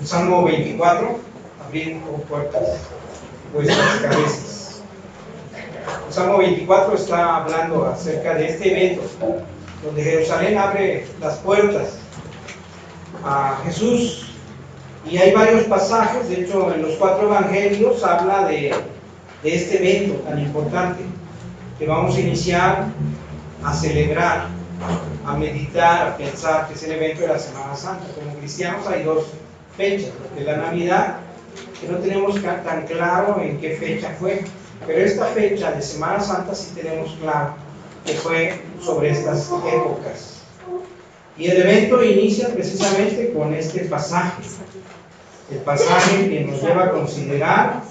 El Salmo 24, abrir puertas vuestras cabezas. El Salmo 24 está hablando acerca de este evento, donde Jerusalén abre las puertas a Jesús. Y hay varios pasajes, de hecho en los 4 evangelios habla de este evento tan importante que vamos a iniciar a celebrar, a meditar, a pensar, que es el evento de la Semana Santa. Como cristianos hay 2 fechas, porque la Navidad, que no tenemos tan claro en qué fecha fue, pero esta fecha de Semana Santa sí tenemos claro que fue sobre estas épocas. Y el evento inicia precisamente con este pasaje, el pasaje que nos lleva a considerar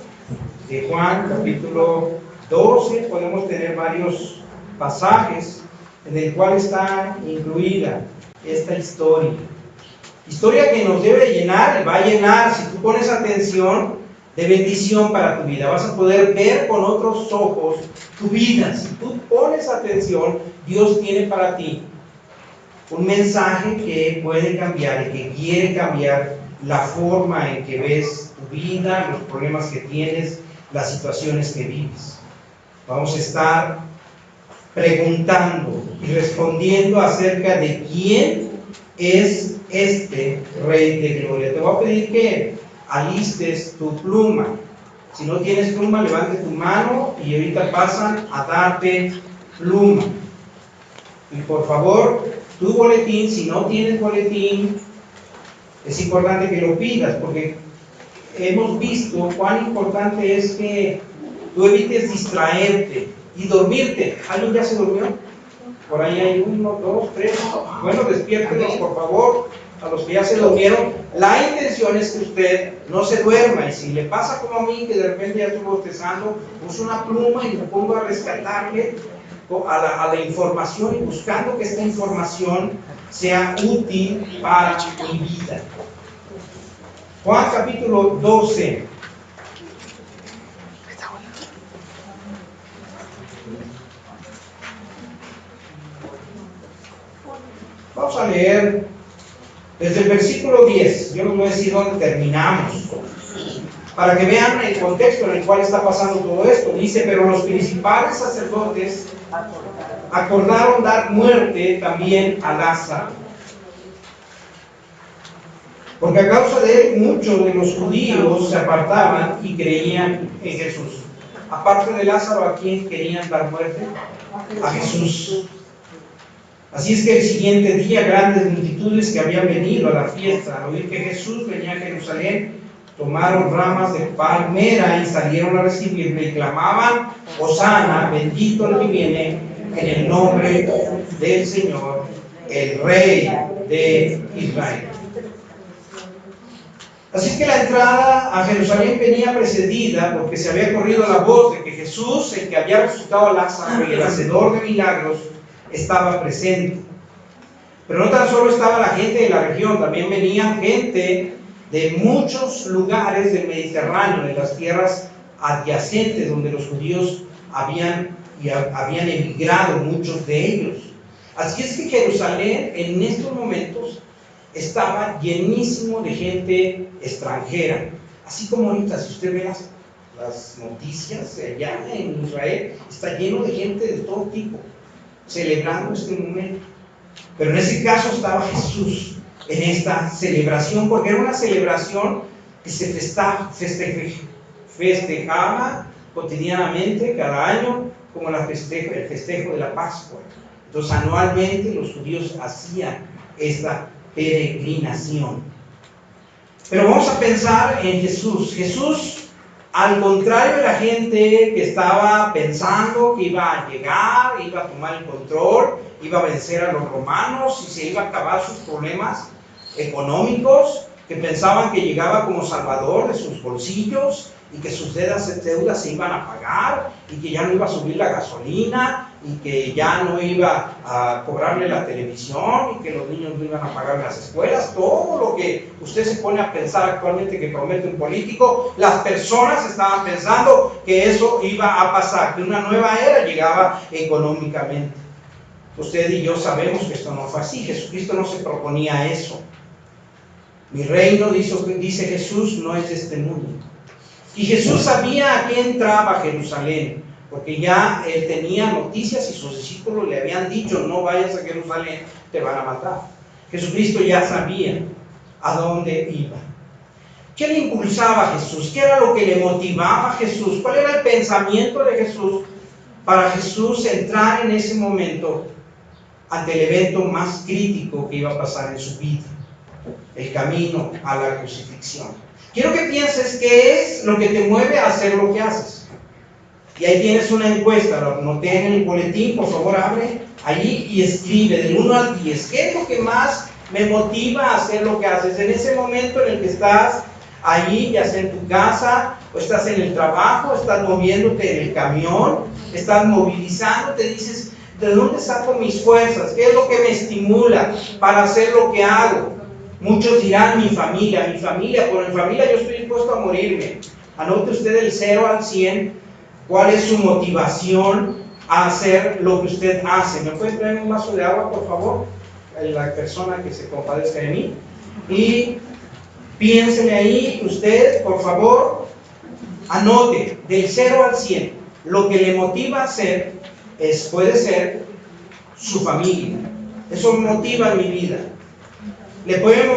de Juan capítulo 12. Podemos tener varios pasajes en el cual está incluida esta historia que nos debe llenar, va a llenar, si tú pones atención, de bendición para tu vida. Vas a poder ver con otros ojos tu vida. Si tú pones atención, Dios tiene para ti un mensaje que puede cambiar y que quiere cambiar la forma en que ves tu vida, los problemas que tienes, las situaciones que vives. Vamos a estar preguntando y respondiendo acerca de quién es este Rey de Gloria. Te voy a pedir que alistes tu pluma. Si no tienes pluma, levante tu mano y ahorita pasan a darte pluma. Y por favor, tu boletín, si no tienes boletín, es importante que lo pidas, porque hemos visto cuán importante es que tú evites distraerte y dormirte. ¿Alguien ya se durmió? Por ahí hay 1, 2, 3. Bueno, despiértenos, por favor, a los que ya se durmieron. La intención es que usted no se duerma, y si le pasa como a mí, que de repente ya estoy bostezando, uso una pluma y me pongo a rescatarle a la información, y buscando que esta información sea útil para mi vida. Juan capítulo 12. Vamos a leer desde el versículo 10. Yo no voy a decir dónde terminamos, para que vean el contexto en el cual está pasando todo esto. Dice: pero los principales sacerdotes acordaron dar muerte también a Lázaro, porque a causa de él muchos de los judíos se apartaban y creían en Jesús. Aparte de Lázaro, ¿a quién querían dar muerte? A Jesús. Así es que el siguiente día, grandes multitudes que habían venido a la fiesta, al oír que Jesús venía a Jerusalén, tomaron ramas de palmera y salieron a recibirle y clamaban: Hosana, bendito el que viene en el nombre del Señor, el Rey de Israel. Así es que la entrada a Jerusalén venía precedida, porque se había corrido la voz de que Jesús, el que había resucitado a Lázaro y el hacedor de milagros, estaba presente. Pero no tan solo estaba la gente de la región, también venían gente de muchos lugares del Mediterráneo, de las tierras adyacentes donde los judíos habían emigrado, muchos de ellos. Así es que Jerusalén en estos momentos estaba llenísimo de gente extranjera. Así como ahorita, si usted ve las noticias allá en Israel, está lleno de gente de todo tipo celebrando este momento. Pero en ese caso estaba Jesús en esta celebración, porque era una celebración que se festejaba cotidianamente cada año, como el festejo de la Pascua. Entonces anualmente los judíos hacían esta peregrinación. Pero vamos a pensar en Jesús. Jesús, al contrario de la gente que estaba pensando que iba a llegar, iba a tomar el control, iba a vencer a los romanos y se iba a acabar sus problemas económicos, que pensaban que llegaba como salvador de sus bolsillos y que sus deudas se iban a pagar y que ya no iba a subir la gasolina y que ya no iba a cobrarle la televisión y que los niños no iban a pagar las escuelas. Todo lo que usted se pone a pensar actualmente que promete un político, las personas estaban pensando que eso iba a pasar, que una nueva era llegaba económicamente. Usted y yo sabemos que esto no fue así. Jesucristo no se proponía eso. Mi reino, dice Jesús, no es de este mundo. Y Jesús sabía a qué entraba a Jerusalén, porque ya él tenía noticias y sus discípulos le habían dicho: no vayas a Jerusalén, te van a matar. Jesucristo ya sabía a dónde iba. ¿Qué le impulsaba a Jesús? ¿Qué era lo que le motivaba a Jesús? ¿Cuál era el pensamiento de Jesús para Jesús entrar en ese momento ante el evento más crítico que iba a pasar en su vida? El camino a la crucifixión. Quiero que pienses qué es lo que te mueve a hacer lo que haces. Y ahí tienes una encuesta, lo noté en el boletín, por favor abre allí y escribe del 1 al 10. ¿Qué es lo que más me motiva a hacer lo que haces? En ese momento en el que estás allí, ya sea en tu casa, o estás en el trabajo, estás moviéndote en el camión, estás movilizándote, dices: ¿de dónde saco mis fuerzas? ¿Qué es lo que me estimula para hacer lo que hago? Muchos dirán: mi familia, por mi familia yo estoy dispuesto a morirme. Anote usted del 0 al 100, ¿cuál es su motivación a hacer lo que usted hace? ¿Me puede traer un vaso de agua, por favor? La persona que se compadezca de mí. Y piénsele ahí, usted, por favor, anote del 0 al 100. Lo que le motiva a hacer puede ser su familia. Eso me motiva en mi vida. Le puede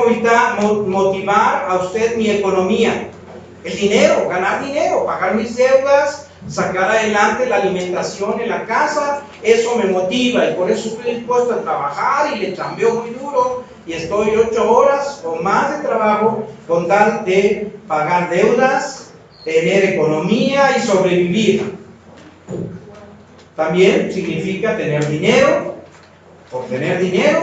motivar a usted mi economía, el dinero, ganar dinero, pagar mis deudas, sacar adelante la alimentación en la casa. Eso me motiva y por eso estoy dispuesto a trabajar y le chambeo muy duro y estoy 8 horas o más de trabajo con tal de pagar deudas, tener economía y sobrevivir. También significa tener dinero. Por tener dinero,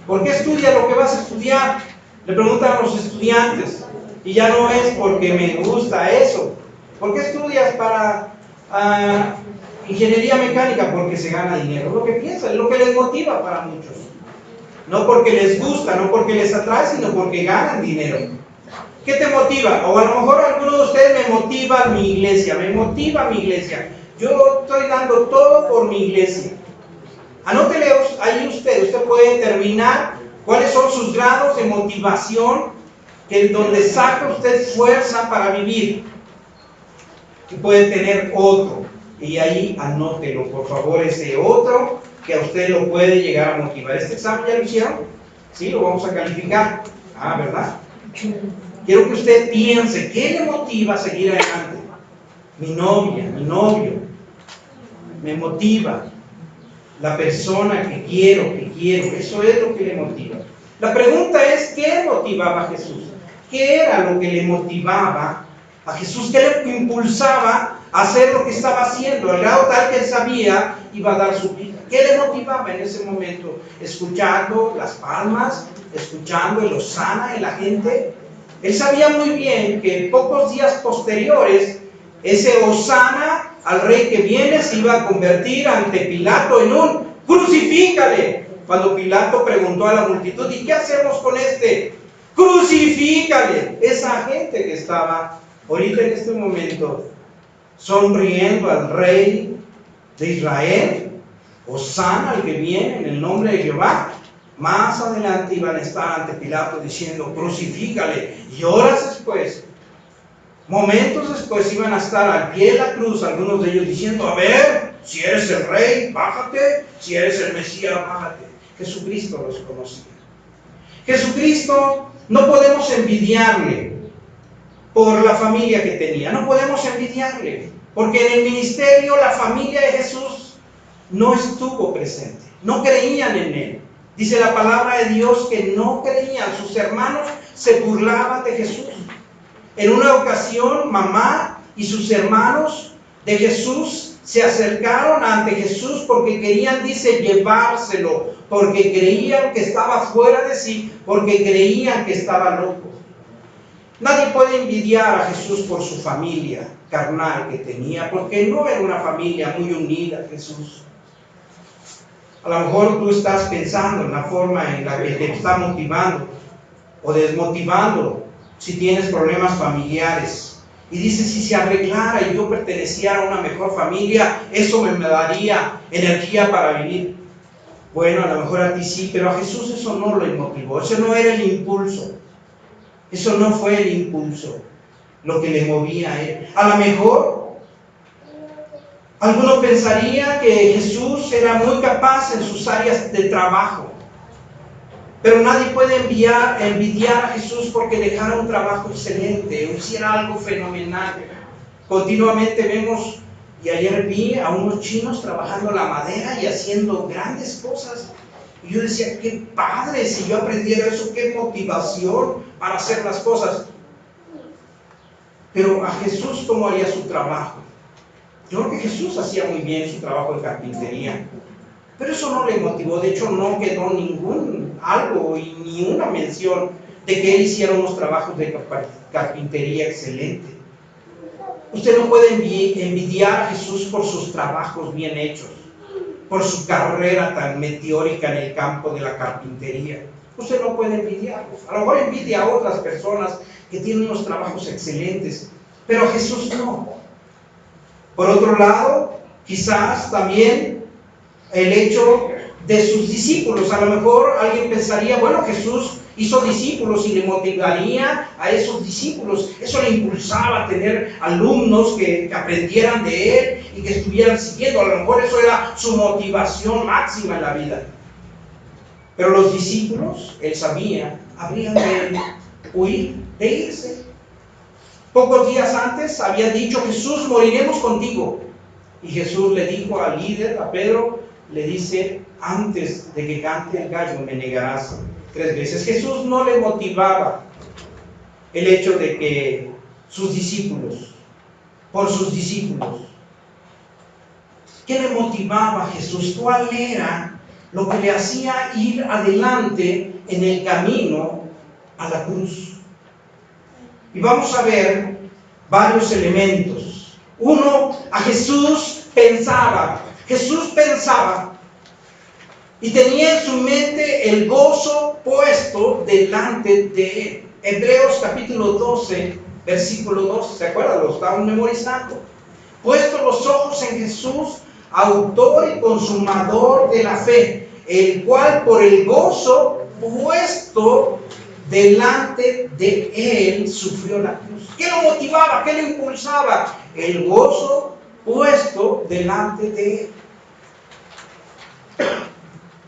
¿por qué estudias lo que vas a estudiar? Le preguntan a los estudiantes, y ya no es porque me gusta eso. ¿Por qué estudias para ingeniería mecánica? Porque se gana dinero. Lo que piensan, es lo que les motiva para muchos. No porque les gusta, no porque les atrae, sino porque ganan dinero. ¿Qué te motiva? O a lo mejor alguno de ustedes: me motiva mi iglesia, yo estoy dando todo por mi iglesia. Anótele ahí usted puede determinar cuáles son sus grados de motivación, donde saca usted fuerza para vivir. Y puede tener otro, y ahí anótelo, por favor, ese otro que a usted lo puede llegar a motivar. ¿Este examen ya lo hicieron? Sí, lo vamos a calificar. ¿Verdad? Quiero que usted piense, ¿qué le motiva a seguir adelante? Mi novia, mi novio, me motiva. La persona que quiero, eso es lo que le motiva. La pregunta es: ¿qué motivaba a Jesús? ¿Qué era lo que le motivaba a Jesús? ¿Qué le impulsaba a hacer lo que estaba haciendo? Al grado tal que él sabía iba a dar su vida. ¿Qué le motivaba en ese momento? Escuchando las palmas, escuchando el hosana en la gente. Él sabía muy bien que pocos días posteriores, ese hosana al rey que viene se iba a convertir ante Pilato en un crucifícale. Cuando Pilato preguntó a la multitud: ¿y qué hacemos con este? Crucifícale. Esa gente que estaba ahorita en este momento sonriendo al rey de Israel, hosana al que viene en el nombre de Jehová, más adelante iban a estar ante Pilato diciendo: crucifícale. Y horas después, momentos después, iban a estar al pie de la cruz algunos de ellos diciendo: a ver, si eres el rey, bájate; si eres el Mesías, bájate. Jesucristo los conocía. Jesucristo no podemos envidiarle por la familia que tenía, no podemos envidiarle, porque en el ministerio la familia de Jesús no estuvo presente, no creían en él. Dice la palabra de Dios que no creían, sus hermanos se burlaban de Jesús. En una ocasión, mamá y sus hermanos de Jesús se acercaron ante Jesús porque querían, dice, llevárselo, porque creían que estaba fuera de sí, porque creían que estaba loco. Nadie puede envidiar a Jesús por su familia carnal que tenía, porque no era una familia muy unida, Jesús. A lo mejor tú estás pensando en la forma en la que te está motivando o desmotivando si tienes problemas familiares. Y dices: si se arreglara y yo perteneciera a una mejor familia, eso me daría energía para vivir. Bueno, a lo mejor a ti sí, pero a Jesús eso no lo motivó, ese no era el impulso. Eso no fue el impulso, lo que le movía a él. A lo mejor, alguno pensaría que Jesús era muy capaz en sus áreas de trabajo. Pero nadie puede envidiar a Jesús porque dejara un trabajo excelente, o hiciera algo fenomenal. Continuamente vemos, y ayer vi a unos chinos trabajando la madera y haciendo grandes cosas. Y yo decía, qué padre, si yo aprendiera eso, qué motivación para hacer las cosas. Pero a Jesús, ¿cómo haría su trabajo? Yo creo que Jesús hacía muy bien su trabajo de carpintería. Pero eso no le motivó, de hecho no quedó ningún algo y ni una mención de que él hiciera unos trabajos de carpintería excelente. Usted no puede envidiar a Jesús por sus trabajos bien hechos, por su carrera tan meteórica en el campo de la carpintería. Usted no puede envidiarlos. A lo mejor envidia a otras personas que tienen unos trabajos excelentes, pero a Jesús no. Por otro lado, quizás también el hecho de sus discípulos. A lo mejor alguien pensaría, bueno, Jesús hizo discípulos y le motivaría a esos discípulos. Eso le impulsaba a tener alumnos que aprendieran de él y que estuvieran siguiendo. A lo mejor eso era su motivación máxima en la vida. Pero los discípulos, él sabía, habrían de huir, de irse. Pocos días antes había dicho Jesús, moriremos contigo. Y Jesús le dijo al líder, a Pedro, le dice, antes de que cante el gallo me negarás 3 veces. Jesús no le motivaba el hecho de que sus discípulos, por sus discípulos. ¿Qué le motivaba a Jesús? ¿Cuál era lo que le hacía ir adelante en el camino a la cruz? Y vamos a ver varios elementos. Uno, a Jesús pensaba y tenía en su mente el gozo puesto delante de él. Hebreos capítulo 12, versículo 12, ¿se acuerdan? Lo estaban memorizando. Puesto los ojos en Jesús, autor y consumador de la fe, el cual por el gozo puesto delante de él sufrió la cruz. ¿Qué lo motivaba? ¿Qué lo impulsaba? El gozo puesto delante de él.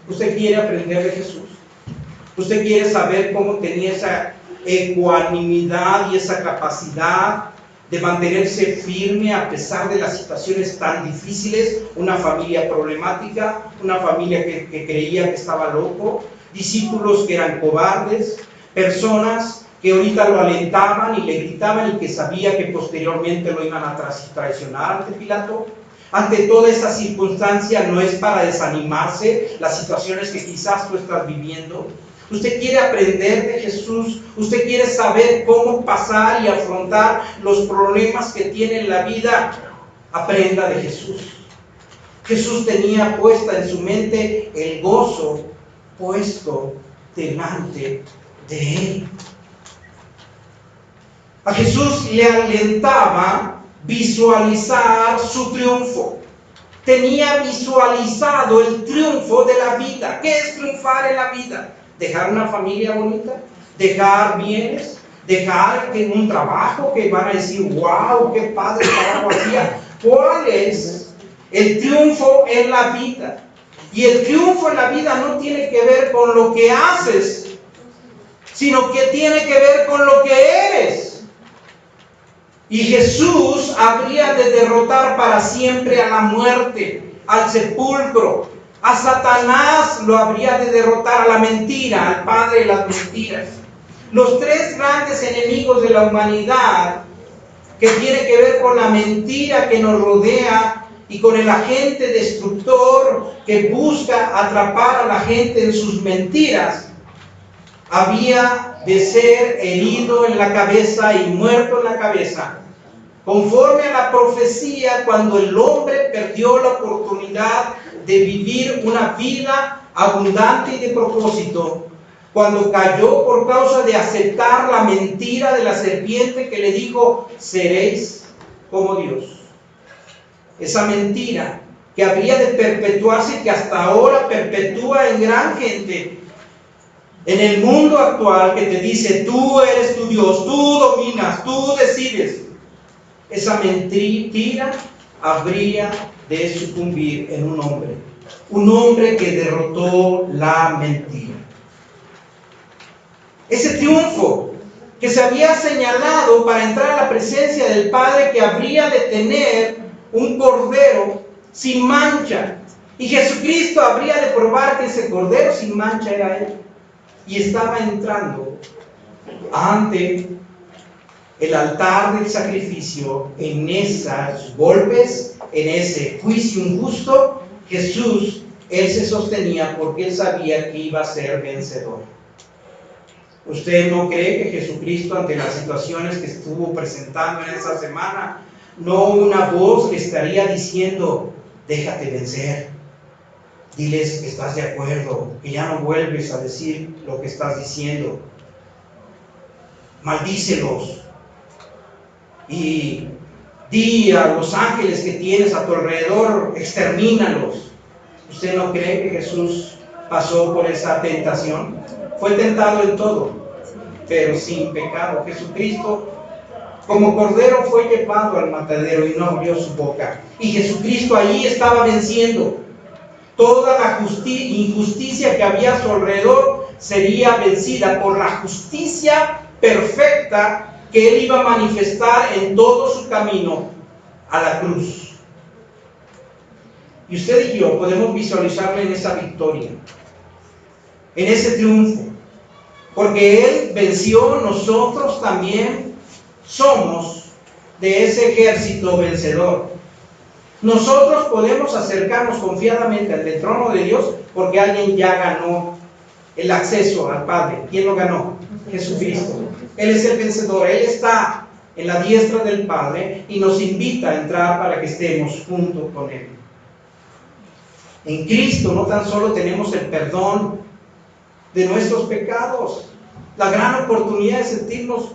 ¿Usted quiere aprender de Jesús? ¿Usted quiere saber cómo tenía esa ecuanimidad y esa capacidad de mantenerse firme a pesar de las situaciones tan difíciles? Una familia problemática, una familia que creía que estaba loco, discípulos que eran cobardes, personas que ahorita lo alentaban y le gritaban y que sabía que posteriormente lo iban a traicionar ante Pilato. Ante toda esa circunstancia no es para desanimarse las situaciones que quizás tú estás viviendo. Usted quiere aprender de Jesús, usted quiere saber cómo pasar y afrontar los problemas que tiene en la vida. Aprenda de Jesús. Jesús tenía puesta en su mente el gozo puesto delante de él. A Jesús le alentaba visualizar su triunfo. Tenía visualizado el triunfo de la vida. ¿Qué es triunfar en la vida? Dejar una familia bonita, dejar bienes, dejar un trabajo que van a decir, wow, qué padre trabajo hacía. ¿Cuál es el triunfo en la vida? Y el triunfo en la vida no tiene que ver con lo que haces, sino que tiene que ver con lo que eres. Y Jesús habría de derrotar para siempre a la muerte, al sepulcro. A Satanás lo habría de derrotar, a la mentira, al padre de las mentiras. Los 3 grandes enemigos de la humanidad, que tiene que ver con la mentira que nos rodea y con el agente destructor que busca atrapar a la gente en sus mentiras, había de ser herido en la cabeza y muerto en la cabeza, conforme a la profecía, cuando el hombre perdió la oportunidad de vivir una vida abundante y de propósito, cuando cayó por causa de aceptar la mentira de la serpiente que le dijo, seréis como Dios. Esa mentira que habría de perpetuarse y que hasta ahora perpetúa en gran gente, En el mundo actual que te dice, tú eres tu Dios, tú dominas, tú decides, esa mentira habría de sucumbir en un hombre que derrotó la mentira. Ese triunfo que se había señalado para entrar a la presencia del Padre, que habría de tener un cordero sin mancha, y Jesucristo habría de probar que ese cordero sin mancha era Él, y estaba entrando ante el altar del sacrificio. En esos golpes, en ese juicio injusto, Jesús, Él se sostenía porque Él sabía que iba a ser vencedor. ¿Usted no cree que Jesucristo, ante las situaciones que estuvo presentando en esa semana, no una voz que estaría diciendo, déjate vencer, diles que estás de acuerdo, que ya no vuelves a decir lo que estás diciendo, maldícelos y di a los ángeles que tienes a tu alrededor, extermínalos? ¿Usted no cree que Jesús pasó por esa tentación? Fue tentado en todo, pero sin pecado. Jesucristo, como cordero, fue llevado al matadero y no abrió su boca. Y Jesucristo ahí estaba venciendo. Toda la injusticia que había a su alrededor sería vencida por la justicia perfecta que Él iba a manifestar en todo su camino a la cruz. Y usted y yo podemos visualizarle en esa victoria, en ese triunfo, porque Él venció. Nosotros también somos de ese ejército vencedor. Nosotros podemos acercarnos confiadamente al trono de Dios porque alguien ya ganó el acceso al Padre. ¿Quién lo ganó? Jesucristo. Él es el vencedor. Él está en la diestra del Padre y nos invita a entrar para que estemos junto con Él. En Cristo no tan solo tenemos el perdón de nuestros pecados, la gran oportunidad de sentirnos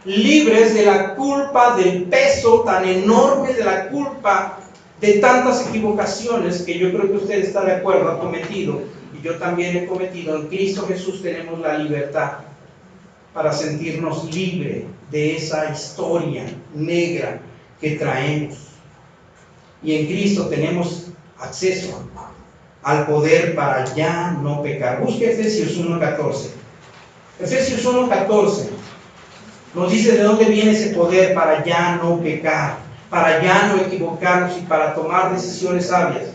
libres de la culpa, del peso tan enorme de la culpa, de tantas equivocaciones que yo creo que usted está de acuerdo, ha cometido, y yo también he cometido. En Cristo Jesús tenemos la libertad para sentirnos libres de esa historia negra que traemos. Y en Cristo tenemos acceso al poder para ya no pecar. Busque Efesios 1:14. Efesios 1:14 nos dice de dónde viene ese poder para ya no pecar, para ya no equivocarnos y para tomar decisiones sabias.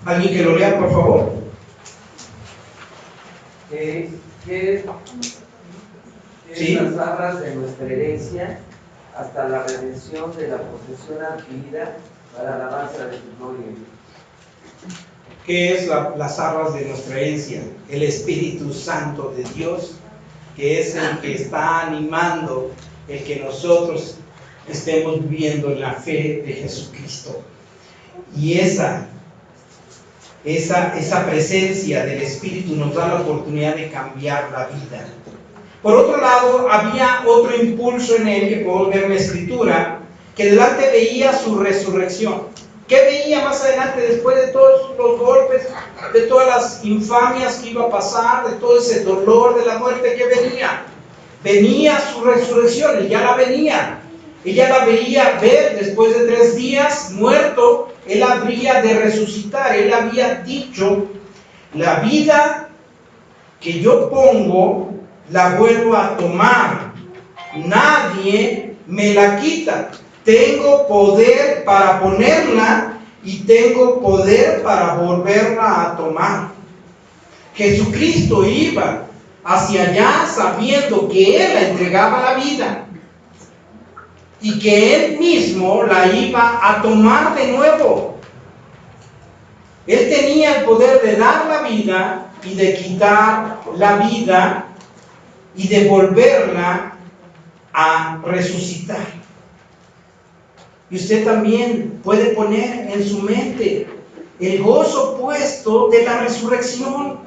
¿Alguien que lo lea, por favor? ¿Sí? Las arras de nuestra herencia hasta la redención de la posesión adquirida para la alabanza de tu gloria. ¿Qué es las arras de nuestra herencia? El Espíritu Santo de Dios, que es el que está animando el que nosotros estemos viviendo en la fe de Jesucristo. Y esa presencia del Espíritu nos da la oportunidad de cambiar la vida. Por otro lado, había otro impulso en él que podemos ver en la Escritura, que delante veía su resurrección. ¿Qué veía más adelante después de todos los golpes, de todas las infamias que iba a pasar, de todo ese dolor de la muerte que venía? Venía su resurrección, él ya la venía. Ella la veía ver después de 3 días muerto, él habría de resucitar. Él había dicho, la vida que yo pongo, la vuelvo a tomar. Nadie me la quita. Tengo poder para ponerla y tengo poder para volverla a tomar. Jesucristo iba hacia allá sabiendo que Él la entregaba la vida y que Él mismo la iba a tomar de nuevo. Él tenía el poder de dar la vida y de quitar la vida y de volverla a resucitar. Y usted también puede poner en su mente el gozo puesto de la resurrección.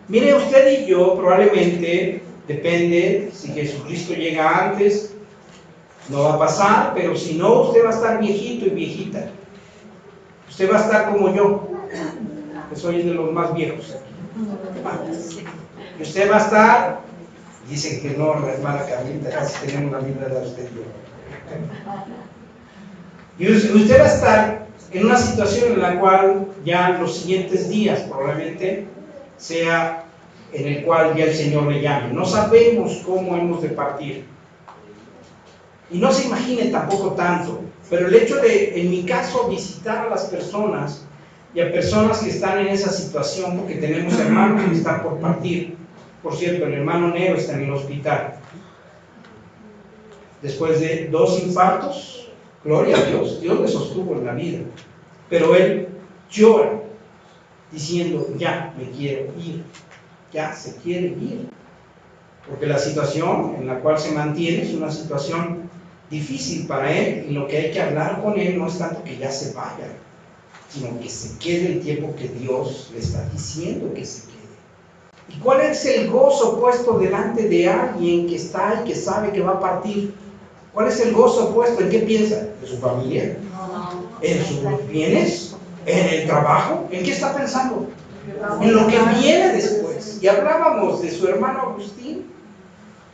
Mire, usted y yo probablemente, depende si Jesucristo llega antes No va a pasar, pero si no, usted va a estar viejito y viejita. Usted va a estar como yo, que soy de los más viejos aquí. Y usted va a estar, dicen que no, la hermana Carlita, casi tenemos la misma edad usted y yo. Y usted va a estar en una situación en la cual ya los siguientes días probablemente sea en el cual ya el Señor le llame. No sabemos cómo hemos de partir. Y no se imagine tampoco tanto, pero el hecho de, en mi caso, visitar a las personas y a personas que están en esa situación, porque tenemos hermanos que están por partir. Por cierto, el hermano Nero está en el hospital. Después de 2 infartos, gloria a Dios, Dios le sostuvo en la vida. Pero él llora, diciendo, ya me quiero ir, ya se quiere ir. Porque la situación en la cual se mantiene es una situación difícil para él, y lo que hay que hablar con él no es tanto que ya se vaya, sino que se quede el tiempo que Dios le está diciendo que se quede. ¿Y cuál es el gozo puesto delante de alguien que está y que sabe que va a partir? ¿Cuál es el gozo puesto? ¿En qué piensa? ¿En su familia? ¿En sus bienes? ¿En el trabajo? ¿En qué está pensando? En lo que viene después. Y hablábamos de su hermano Agustín,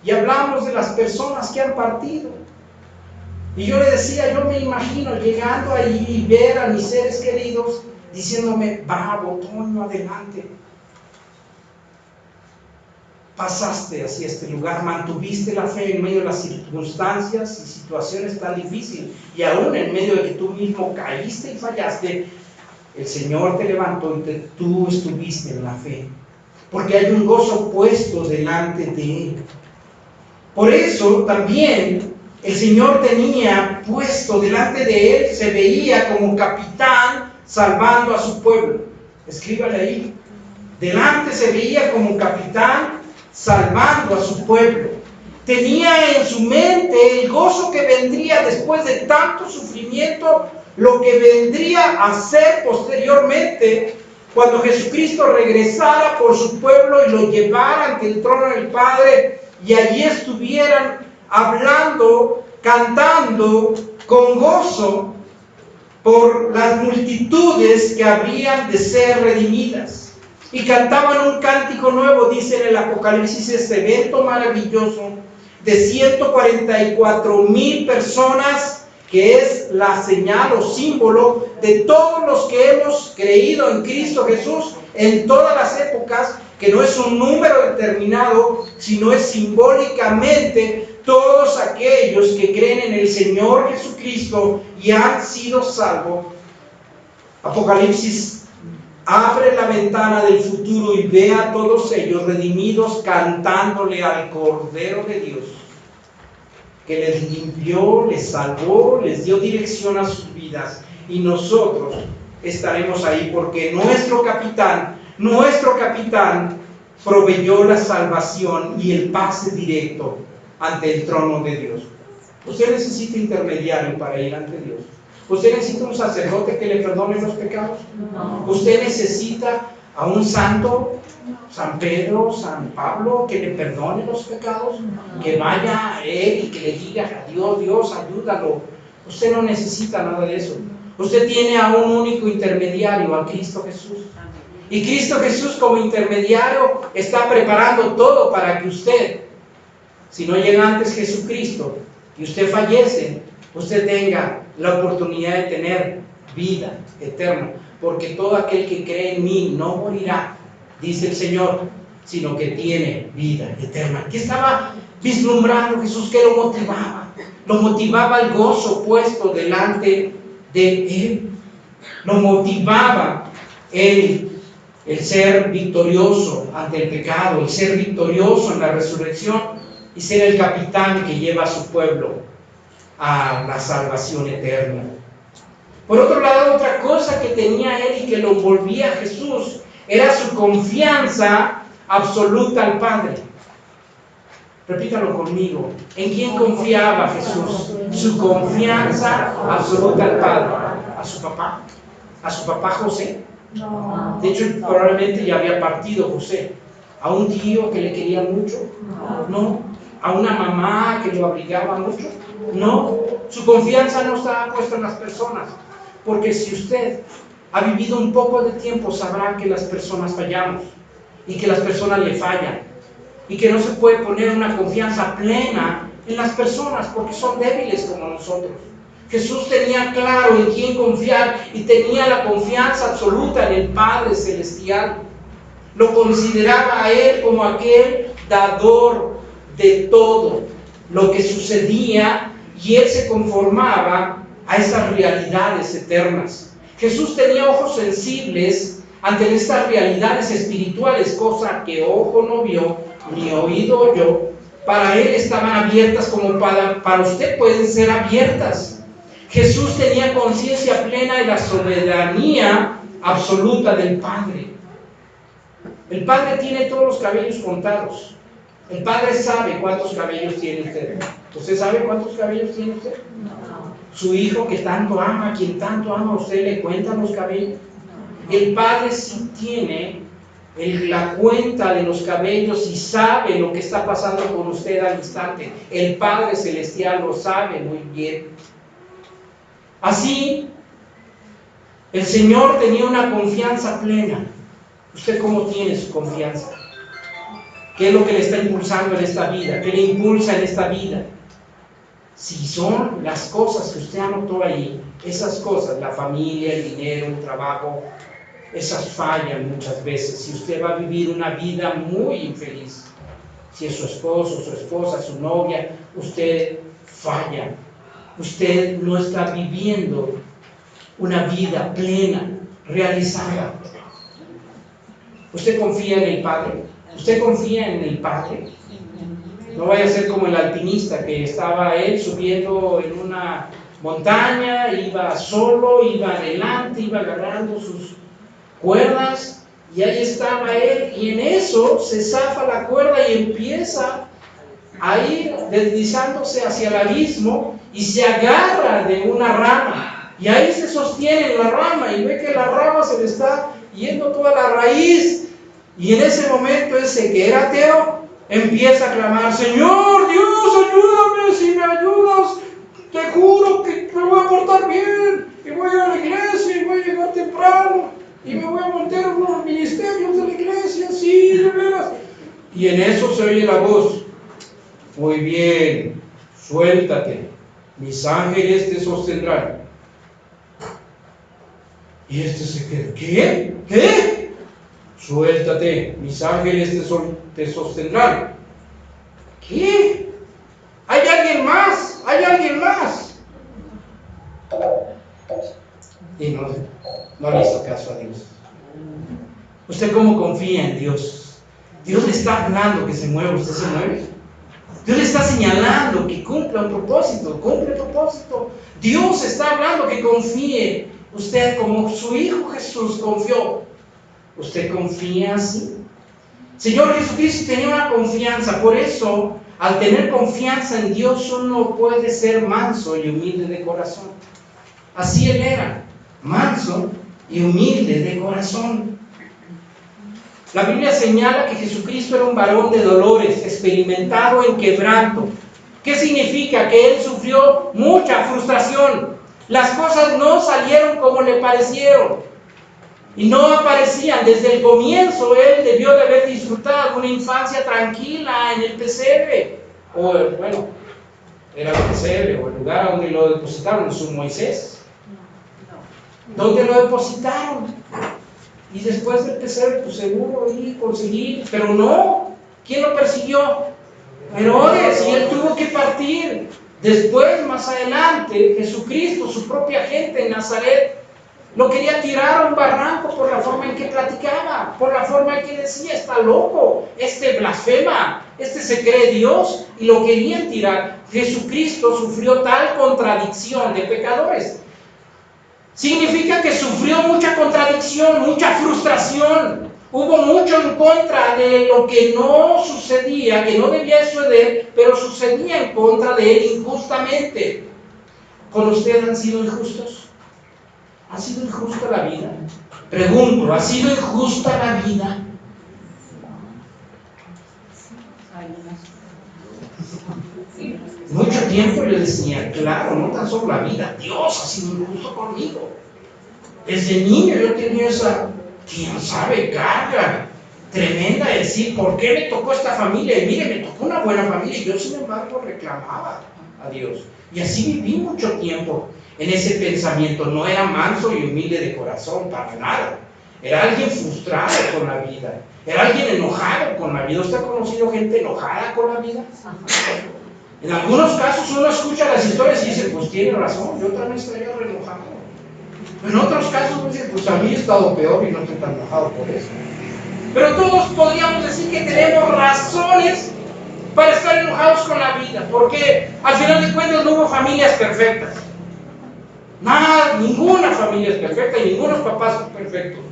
y hablábamos de las personas que han partido. Y yo le decía, yo me imagino llegando allí y ver a mis seres queridos diciéndome, bravo, Toño, adelante. Pasaste hacia este lugar, mantuviste la fe en medio de las circunstancias y situaciones tan difíciles, y aún en medio de que tú mismo caíste y fallaste, el Señor te levantó y tú estuviste en la fe, porque hay un gozo puesto delante de Él. Por eso también el Señor tenía puesto delante de Él, se veía como capitán salvando a su pueblo. Escríbale ahí. Delante se veía como capitán salvando a su pueblo. Tenía en su mente el gozo que vendría después de tanto sufrimiento, lo que vendría a ser posteriormente cuando Jesucristo regresara por su pueblo y lo llevara ante el trono del Padre, y allí estuvieran hablando, cantando con gozo por las multitudes que habrían de ser redimidas. Y cantaban un cántico nuevo, dice en el Apocalipsis, este evento maravilloso de 144,000 personas, que es la señal o símbolo de todos los que hemos creído en Cristo Jesús en todas las épocas, que no es un número determinado, sino es simbólicamente todos aquellos que creen en el Señor Jesucristo y han sido salvos. Apocalipsis abre la ventana del futuro y ve a todos ellos redimidos cantándole al Cordero de Dios, que les limpió, les salvó, les dio dirección a sus vidas, y nosotros estaremos ahí porque nuestro capitán proveyó la salvación y el pase directo ante el trono de Dios. Usted necesita intermediario para ir ante Dios. ¿Usted necesita un sacerdote que le perdone los pecados? No. ¿Usted necesita a un santo, San Pedro, San Pablo, que le perdone los pecados? No. Que vaya a él y que le diga a Dios, Dios, ayúdalo. Usted no necesita nada de eso. Usted tiene a un único intermediario, a Cristo Jesús. Y Cristo Jesús como intermediario está preparando todo para que usted, si no llega antes Jesucristo y usted fallece, usted tenga la oportunidad de tener vida eterna, porque todo aquel que cree en mí no morirá, dice el Señor, sino que tiene vida eterna. ¿Qué estaba vislumbrando Jesús? ¿Qué lo motivaba? Lo motivaba el gozo puesto delante de Él. Lo motivaba el ser victorioso ante el pecado, el ser victorioso en la resurrección y ser el capitán que lleva a su pueblo a la salvación eterna. Por otro lado, otra cosa que tenía él y que lo envolvía a Jesús era su confianza absoluta al Padre. Repítalo conmigo. ¿En quién confiaba Jesús? Su confianza absoluta al Padre. ¿A su papá? ¿A su papá José? No. De hecho, probablemente ya había partido José. ¿A un tío que le quería mucho? No. a una mamá que lo abrigaba mucho. No, su confianza no estaba puesta en las personas, porque si usted ha vivido un poco de tiempo, sabrá que las personas fallamos y que las personas le fallan y que no se puede poner una confianza plena en las personas porque son débiles como nosotros. Jesús tenía claro en quién confiar y tenía la confianza absoluta en el Padre Celestial. Lo consideraba a Él como aquel dador de todo lo que sucedía y Él se conformaba a esas realidades eternas. Jesús tenía ojos sensibles ante estas realidades espirituales, cosa que ojo no vio ni oído oyó. Para Él estaban abiertas como para usted pueden ser abiertas. Jesús tenía conciencia plena de la soberanía absoluta del Padre. El Padre tiene todos los cabellos contados. El Padre sabe cuántos cabellos tiene usted. ¿Usted sabe cuántos cabellos tiene usted? No. Su hijo que tanto ama, quien tanto ama a usted, ¿le cuentan los cabellos? El Padre sí tiene la cuenta de los cabellos y sabe lo que está pasando con usted al instante. El Padre Celestial lo sabe muy bien. Así, el Señor tenía una confianza plena. ¿Usted cómo tiene su confianza? ¿Qué es lo que le está impulsando en esta vida? ¿Qué le impulsa en esta vida? Si son las cosas que usted anotó ahí, esas cosas, la familia, el dinero, el trabajo, esas fallan muchas veces. Si usted va a vivir una vida muy infeliz, si es su esposo, su esposa, su novia, usted falla. Usted no está viviendo una vida plena, realizada. ¿Usted confía en el Padre? ¿Usted confía en el Padre? No vaya a ser como el alpinista que estaba él subiendo en una montaña, iba solo, iba adelante, iba agarrando sus cuerdas y ahí estaba él y en eso se zafa la cuerda y empieza a ir deslizándose hacia el abismo y se agarra de una rama y ahí se sostiene en la rama y ve que la rama se le está yendo toda la raíz y en ese momento ese que era ateo empieza a clamar: Señor Dios, ayúdame, si me ayudas te juro que me voy a portar bien y voy a ir a la iglesia y voy a llegar temprano y me voy a meter en los ministerios de la iglesia, sí, de veras. Y en eso se oye la voz: muy bien, suéltate, mis ángeles te sostendrán. Y este se queda: ¿qué? ¿Qué? Suéltate, mis ángeles te sostendrán. ¿Qué? ¿Hay alguien más? ¿Hay alguien más? Y no le hizo caso a Dios. ¿Usted cómo confía en Dios? Dios le está hablando que se mueva, ¿usted se mueve? Dios le está señalando que cumpla un propósito, cumple el propósito. Dios está hablando que confíe. Usted como su Hijo Jesús confió. ¿Usted confía así? Señor Jesucristo tenía una confianza, por eso al tener confianza en Dios uno puede ser manso y humilde de corazón. Así Él era, manso y humilde de corazón. La Biblia señala que Jesucristo era un varón de dolores, experimentado en quebranto. ¿Qué significa? Que Él sufrió mucha frustración. Las cosas no salieron como le parecieron. Y no aparecían. Desde el comienzo Él debió de haber disfrutado una infancia tranquila en el pesebre. O bueno, era el pesebre o el lugar donde lo depositaron, su Moisés. ¿Dónde lo depositaron? Y después del pesebre, pues seguro y conseguir, pero no. ¿Quién lo persiguió? Herodes, y él tuvo que partir. Después, más adelante, Jesucristo, su propia gente en Nazaret, lo quería tirar a un barranco por la forma en que platicaba, por la forma en que decía: está loco, este blasfema, este se cree Dios, y lo querían tirar. Jesucristo sufrió tal contradicción de pecadores. Significa que sufrió mucha contradicción, mucha frustración. Hubo mucho en contra de lo que no sucedía, que no debía suceder, pero sucedía en contra de él injustamente. ¿Con usted han sido injustos? ¿Ha sido injusta la vida? Pregunto, ¿ha sido injusta la vida? tiempo y le decía, claro, no tan solo la vida, Dios ha sido injusto conmigo. Desde niño yo tenía esa, quién sabe, carga tremenda de decir, ¿por qué me tocó esta familia? Y mire, me tocó una buena familia y yo sin embargo reclamaba a Dios. Y así viví mucho tiempo en ese pensamiento. No era manso y humilde de corazón, para nada. Era alguien frustrado con la vida. Era alguien enojado con la vida. ¿Usted ha conocido gente enojada con la vida? En algunos casos uno escucha las historias y dice, pues tiene razón, yo también estaría re enojado. En otros casos uno dice, pues a mí he estado peor y no estoy tan enojado por eso. Pero todos podríamos decir que tenemos razones para estar enojados con la vida, porque al final de cuentas no hubo familias perfectas. Nada, ninguna familia es perfecta y ningunos papás son perfectos.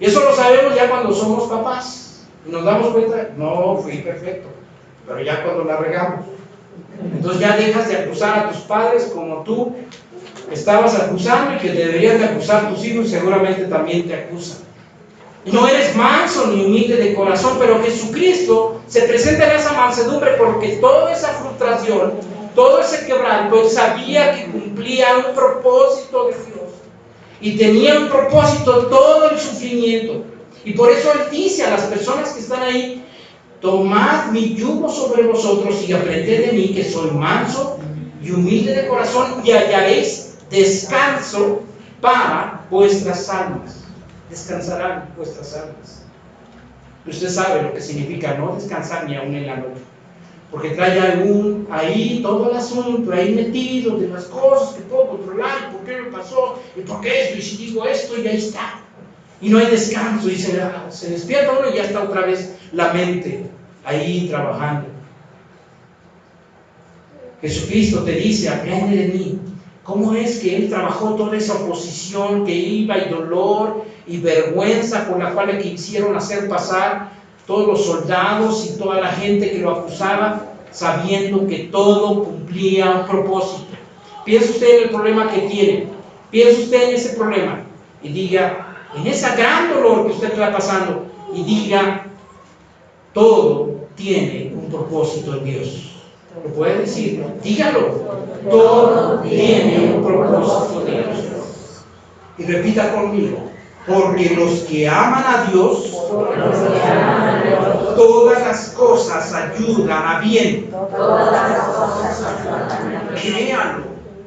Y eso lo sabemos ya cuando somos papás y nos damos cuenta, no fui perfecto, pero ya cuando la regamos. Entonces ya dejas de acusar a tus padres como tú estabas acusando y que deberían de acusar a tus hijos y seguramente también te acusan. No eres manso ni humilde de corazón, pero Jesucristo se presenta en esa mansedumbre porque toda esa frustración, todo ese quebranto, Él sabía que cumplía un propósito de Dios y tenía un propósito todo el sufrimiento. Y por eso Él dice a las personas que están ahí, tomad mi yugo sobre vosotros y aprended de mí, que soy manso y humilde de corazón, y hallaréis descanso para vuestras almas. Descansarán vuestras almas. Usted sabe lo que significa no descansar ni aún en la noche, porque trae algún ahí todo el asunto ahí metido de las cosas que puedo controlar, y por qué me pasó, y por qué esto, y si digo esto, y ahí está. Y no hay descanso, y se despierta uno y ya está otra vez la mente ahí trabajando. Jesucristo te dice, aprende de mí. ¿Cómo es que Él trabajó toda esa oposición que iba y dolor y vergüenza por la cual le quisieron hacer pasar todos los soldados y toda la gente que lo acusaba, sabiendo que todo cumplía un propósito? Piense usted en el problema que tiene, piense usted en ese problema y diga, en ese gran dolor que usted está pasando, y diga, todo tiene un propósito en Dios. ¿Lo puede decir? Dígalo. Todo tiene un propósito de Dios. Y repita conmigo. Porque los que aman a Dios, todas las cosas ayudan a bien.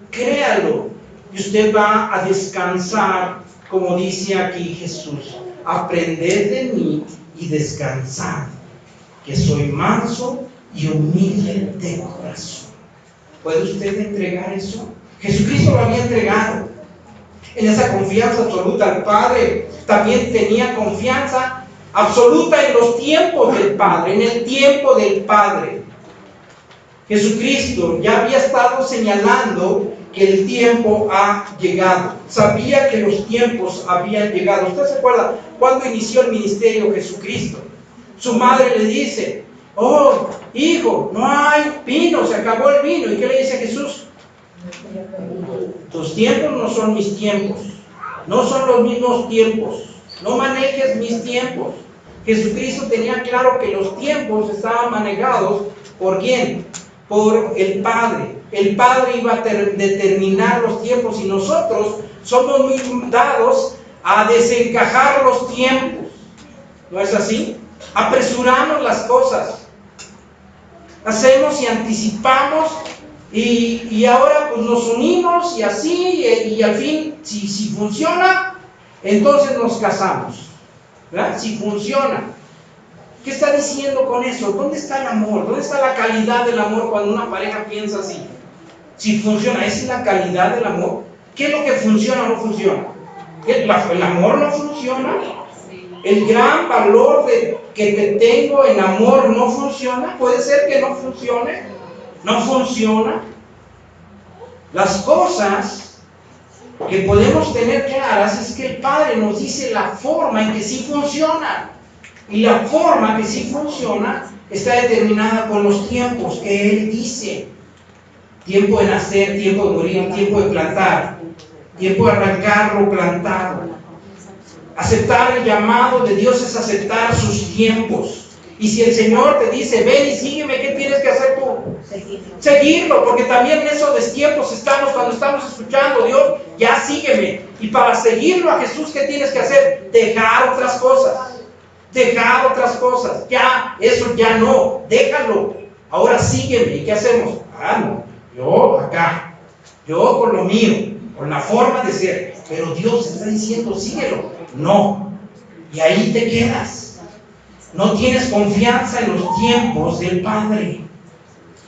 Créalo. Y usted va a descansar, como dice aquí Jesús. Aprended de mí y descansad, que soy manso y humilde de corazón. ¿Puede usted entregar eso? Jesucristo lo había entregado. En esa confianza absoluta al Padre, también tenía confianza absoluta en los tiempos del Padre, en el tiempo del Padre. Jesucristo ya había estado señalando que el tiempo ha llegado. Sabía que los tiempos habían llegado. ¿Usted se acuerda cuando inició el ministerio Jesucristo? Su madre le dice, oh, hijo, no hay vino, se acabó el vino. ¿Y qué le dice Jesús? Tus tiempos no son mis tiempos, no son los mismos tiempos, no manejes mis tiempos. Jesucristo tenía claro que los tiempos estaban manejados ¿por quién? Por el Padre. El Padre iba a determinar los tiempos y nosotros somos muy dados a desencajar los tiempos. ¿No es así? Apresuramos las cosas, hacemos y anticipamos y ahora pues nos unimos y así y al fin si funciona, entonces nos casamos, ¿verdad? Si funciona. ¿Qué está diciendo con eso? ¿Dónde está el amor? ¿Dónde está la calidad del amor cuando una pareja piensa así? Si funciona, ¿esa es la calidad del amor? ¿Qué es lo que funciona o no funciona? ¿El amor no funciona? ¿El gran valor que te tengo en amor no funciona? ¿Puede ser que no funcione? ¿No funciona? Las cosas que podemos tener claras es que el Padre nos dice la forma en que sí funciona. Y la forma que sí funciona está determinada por los tiempos que Él dice. Tiempo de nacer, tiempo de morir, tiempo de plantar, tiempo de arrancar lo plantado. Aceptar el llamado de Dios es aceptar sus tiempos. Y si el Señor te dice, ven y sígueme, ¿qué tienes que hacer tú? Seguirlo, porque también en esos destiempos estamos, cuando estamos escuchando, Dios, ya sígueme. Y para seguirlo a Jesús, ¿qué tienes que hacer? Dejar otras cosas. Dejar otras cosas. Ya, eso ya no. Déjalo. Ahora sígueme. ¿Y qué hacemos? No. Yo acá. Yo con lo mío. Con la forma de ser. Pero Dios está diciendo, síguelo. No. Y ahí te quedas. No tienes confianza en los tiempos del Padre.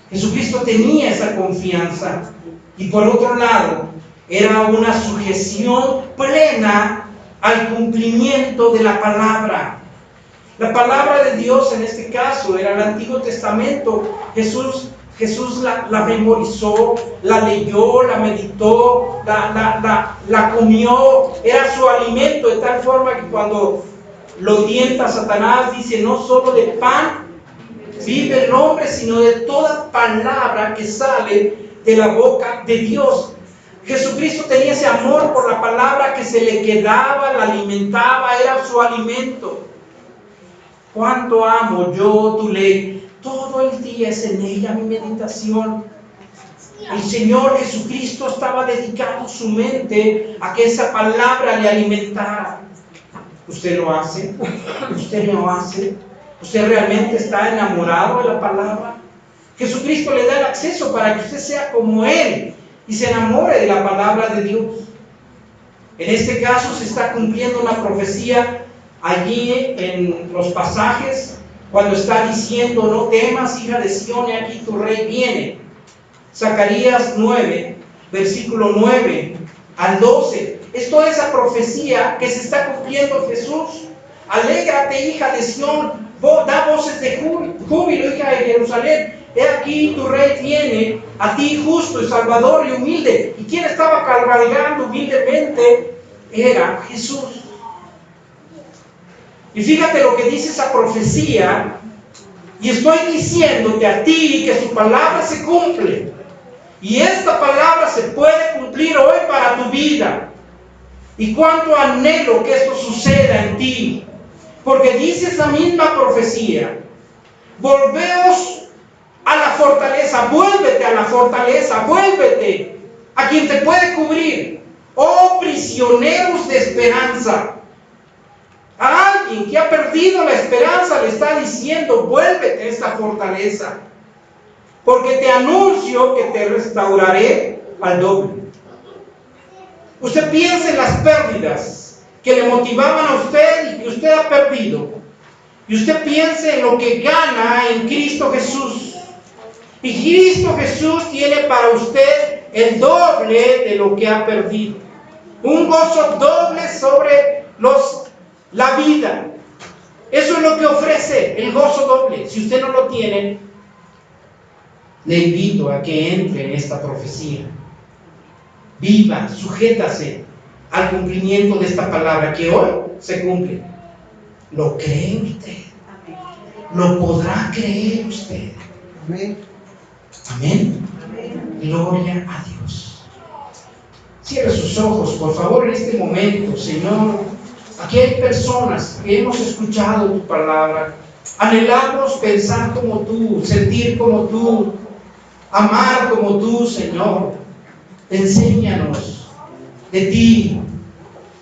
Jesucristo tenía esa confianza. Y por otro lado, era una sujeción plena al cumplimiento de la palabra. La palabra de Dios en este caso era el Antiguo Testamento. Jesús la memorizó, la leyó, la meditó, la comió. Era su alimento, de tal forma que cuando lo tienta Satanás, dice, no solo de pan vive el hombre, sino de toda palabra que sale de la boca de Dios. Jesucristo tenía ese amor por la palabra que se le quedaba, la alimentaba, era su alimento. Cuánto amo yo tu ley, todo el día es en ella mi meditación. El Señor Jesucristo estaba dedicando su mente a que esa palabra le alimentara. ¿Usted lo hace? ¿Usted lo hace? ¿Usted realmente está enamorado de la palabra? Jesucristo le da el acceso para que usted sea como Él y se enamore de la palabra de Dios. En este caso se está cumpliendo una profecía allí en los pasajes, cuando está diciendo, no temas, hija de Sión, y aquí tu rey viene. Zacarías 9, versículo 9 al 12. Esto es la profecía que se está cumpliendo en Jesús. Alégrate, hija de Sión, da voces de júbilo, hija de Jerusalén. He aquí tu rey viene a ti justo y salvador y humilde. ¿Y quién estaba cabalgando humildemente? Era Jesús. Y fíjate lo que dice esa profecía. Y estoy diciéndote a ti que su palabra se cumple. Y esta palabra se puede cumplir hoy para tu vida. Y cuánto anhelo que esto suceda en ti. Porque dice esa misma profecía: volveos a la fortaleza, vuélvete a la fortaleza, vuélvete a quien te puede cubrir. Oh prisioneros de esperanza. A alguien que ha perdido la esperanza le está diciendo: vuélvete a esta fortaleza, porque te anuncio que te restauraré al doble. Usted piensa en las pérdidas que le motivaban a usted y que usted ha perdido, y usted piense en lo que gana en Cristo Jesús. Y Cristo Jesús tiene para usted el doble de lo que ha perdido. Un gozo doble sobre la vida. Eso es lo que ofrece el gozo doble. Si usted no lo tiene, le invito a que entre en esta profecía. Viva, sujétase al cumplimiento de esta palabra que hoy se cumple. ¿Lo cree usted? ¿Lo podrá creer usted? Amén. Amén. Gloria a Dios. Cierre sus ojos, por favor, en este momento, Señor. Aquí hay personas que hemos escuchado tu palabra. Anhelamos pensar como tú, sentir como tú, amar como tú, Señor. Enséñanos de ti.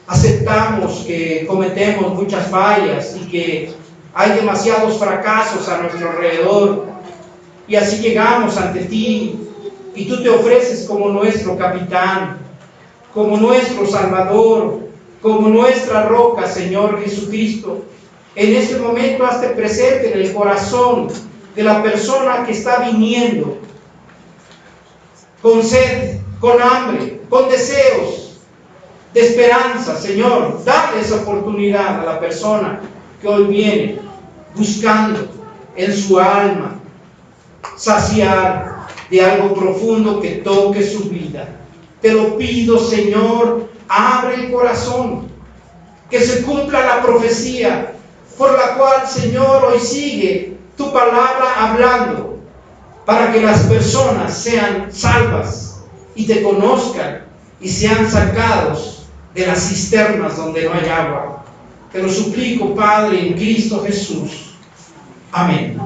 Aceptamos que cometemos muchas fallas y que hay demasiados fracasos a nuestro alrededor. Y así llegamos ante ti y tú te ofreces como nuestro capitán, como nuestro Salvador, como nuestra roca, Señor Jesucristo. En este momento hazte presente en el corazón de la persona que está viniendo con sed, con hambre, con deseos de esperanza. Señor, dale esa oportunidad a la persona que hoy viene buscando en su alma saciar de algo profundo que toque su vida. Te lo pido, Señor, abre el corazón, que se cumpla la profecía por la cual, Señor, hoy sigue tu palabra hablando, para que las personas sean salvas y te conozcan y sean sacados de las cisternas donde no hay agua. Te lo suplico, Padre, en Cristo Jesús. Amén.